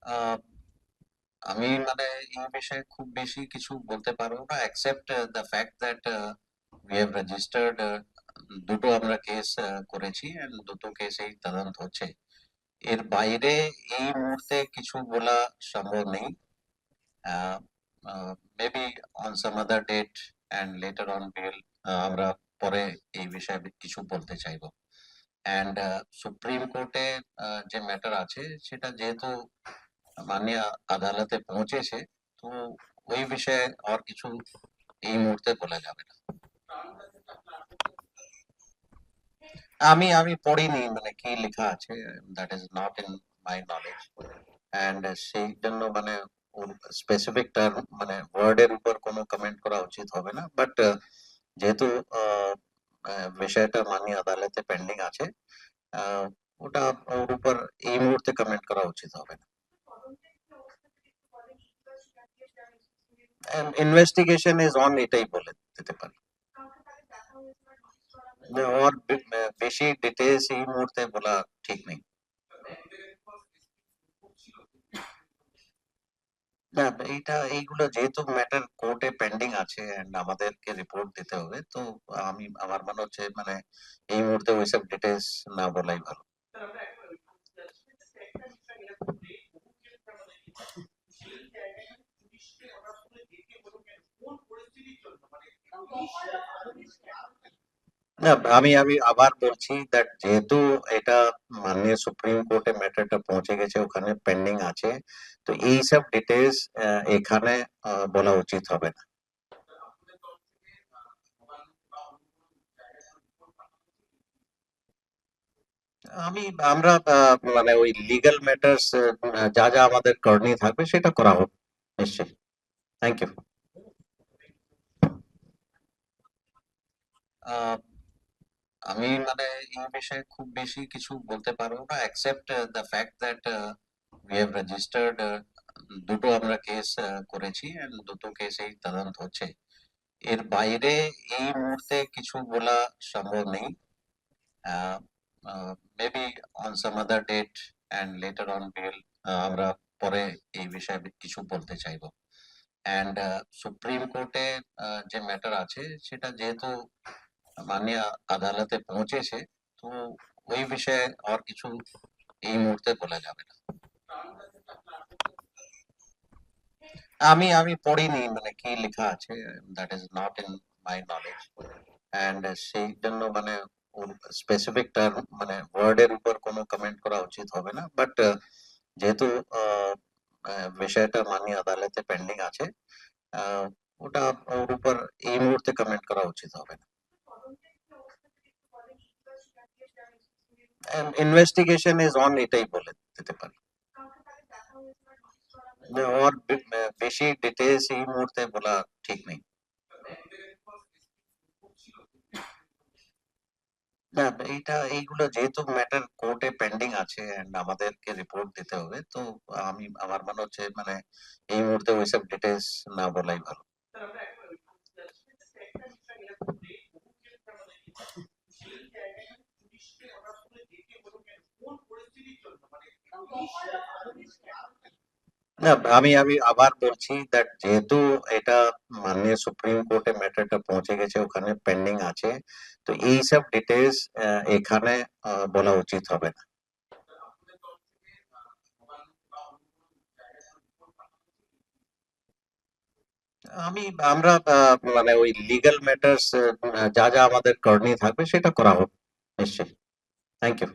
আহ, আমি মানে এই বিষয়ে খুব বেশি কিছু বলতে পারবো না, except the fact that we have registered দুটো আমরা কেস করেছি and দুটো কেসেই তদন্ত হচ্ছে। এর বাইরে এই মুহূর্তে কিছু বলা সম্ভব নেই। Maybe on some other date and later on bill আমরা পরে এই বিষয়ে কিছু বলতে চাইবো। অ্যান্ড সুপ্রিম কোর্টে যে ম্যাটার আছে সেটা যেহেতু মাননীয় আদালতে পৌঁছেছে, তো ওই বিষয়ে আর কিছু এই মুহূর্তে বলা যাবে না। আমি আমি পড়িনি মানে কি লেখা আছে, that is not in my knowledge. And সেই জন্য মানে ওর স্পেসিফিক টার্ম মানে ওয়ার্ডের উপর কোনো কমেন্ট করা উচিত হবে না, বাট যেহেতু বিষয়টা মাননীয় আদালতে পেন্ডিং আছে, আহ, ওটা ওর উপর এই মুহূর্তে কমেন্ট করা উচিত হবে না। ইনভেস্টিগেশন ইজ অন, এটাই বলে দিতে পারি। ওর বেশি ডিটেলস এই মুহূর্তে বলা ঠিক নেই। না, এইগুলো যেহেতু ম্যাটার কোর্টে পেন্ডিং আছে and আমাদেরকে রিপোর্ট দিতে হবে, তো আমার মনে হচ্ছে মানে এই মুহূর্তে ওইসব ডিটেলস না বলাই ভালো। না, আমি আমি আবার বলছি দ্যাট যেহেতু এটা মাননীয় সুপ্রিম কোর্টে ম্যাটারটা পৌঁছে গেছে, ওখানে পেন্ডিং আছে, তো এইসব ডিটেলস এখানে বলা উচিত হবে না। আমি আমরা মানে ওই লিগ্যাল ম্যাটার্স যা যা আমাদের করণীয় থাকবে সেটা করা হবে নিশ্চয়ই। Thank you. আমি মানে এই বিষয়ে খুব বেশি কিছু বলতে পারবো না, except the fact that we have registered দুটো আমরা কেস করেছি and দুটো কেসেই তদন্ত হচ্ছে। এর বাইরে এই মুহূর্তে কিছু বলা সম্ভব নেই। Maybe on some other date and later on bill আমরা পরে এই বিষয়ে কিছু বলতে চাইবো। অ্যান্ড সুপ্রিম কোর্টে যে ম্যাটার আছে সেটা যেহেতু মাননীয় আদালতে পৌঁছেছে, তো ওই বিষয়ে আর কিছু এই মুহূর্তে বলা যাবে না। আমি আমি পড়িনি মানে কি লেখা আছে, that is not in my knowledge. And সেই জন্য মানে ওর স্পেসিফিক টার্ম মানে ওয়ার্ডের উপর কোনো কমেন্ট করা উচিত হবে না, বাট যেহেতু বিষয়টা মাননীয় আদালতে পেন্ডিং আছে, আহ, ওটা ওর উপর এই মুহূর্তে কমেন্ট করা উচিত হবে না। ইনভেস্টিগেশন ইজ অন, এটাই বলে দিতে পারি। ওর বেশি ডিটেলস এই মুহূর্তে বলা ঠিক নেই। না, এইগুলো যেহেতু ম্যাটার কোর্টে পেন্ডিং আছে and আমাদেরকে রিপোর্ট দিতে হবে, তো আমার মনে হচ্ছে মানে এই মুহূর্তে ওইসব ডিটেলস না বলাই ভালো। না, আমি আমি আবার বলছি দ্যাট যেহেতু এটা মাননীয় সুপ্রিম কোর্টে ম্যাটারটা পৌঁছে গেছে, ওখানে পেন্ডিং আছে, তো এইসব ডিটেলস এখানে বলা উচিত হবে না। আমি আমরা মানে ওই লিগ্যাল ম্যাটার্স যা যা আমাদের করণীয় থাকবে সেটা করা হবে নিশ্চয়ই। Thank you.